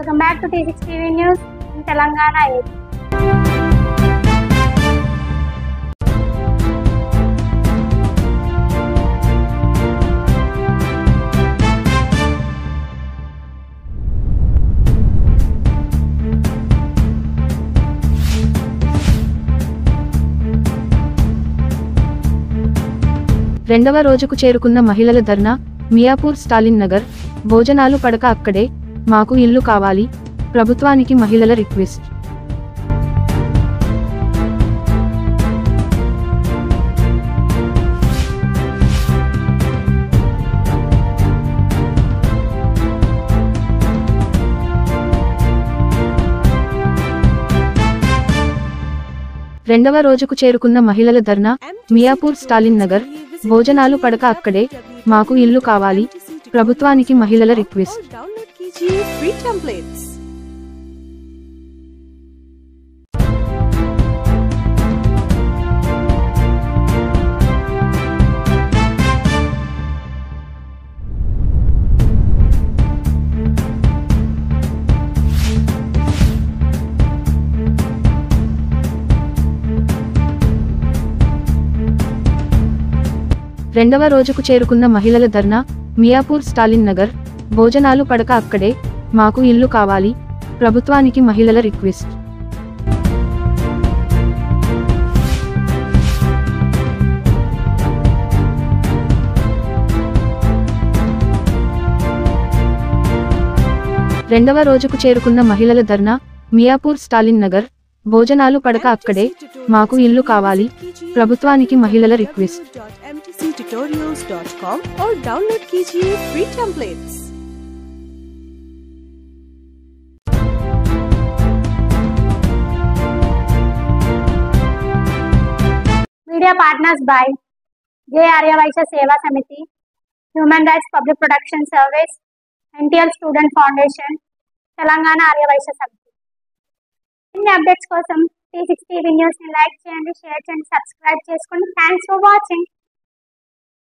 Welcome back to T6 TV News in Telangana. రెండవ రోజుకు చేరుకున్న మహిళల ధర్నా మియాపూర్ స్టాలిన్ నగర్ భోజనాలు పడక అక్కడే మాకు ఇల్లు కావాలి ప్రభుత్వానికి మహిళల రిక్వెస్ట్ రెండవ రోజుకు చేరుకున్న మహిళల ధర్నా మియాపూర్ స్టాలిన్ నగర్ భోజనాలు పడక అక్కడే మాకు ఇల్లు కావాలి ప్రభుత్వానికి మహిళల రిక్వెస్ట్ రెండవ రోజుకు చేరుకున్న మహిళల ధర్నా మియాపూర్ స్టాలిన్ నగర్ భోజనాలు పడక అక్కడే మాకు ఇల్లు కావాలి ప్రభుత్వానికి మహిళల రిక్వెస్ట్ రెండవ రోజుకు చేరుకున్న మహిళల ధర్నా మియాపూర్ స్టాలిన్ నగర్ భోజనాలు పడక అక్కడే మాకు ఇల్లు కావాలి ప్రభుత్వానికి మహిళల రిక్వెస్ట్ mtctutorials.com or download कीजिए free templates. Media partners by J. Arya Vaishya Seva Samiti, Human Rights Public Protection Service, NTL Student Foundation, Telangana Arya Vaishya Samiti. In updates kosam T6 TV News ni like cheyandi, share cheyandi, subscribe cheskondi. Thanks for watching.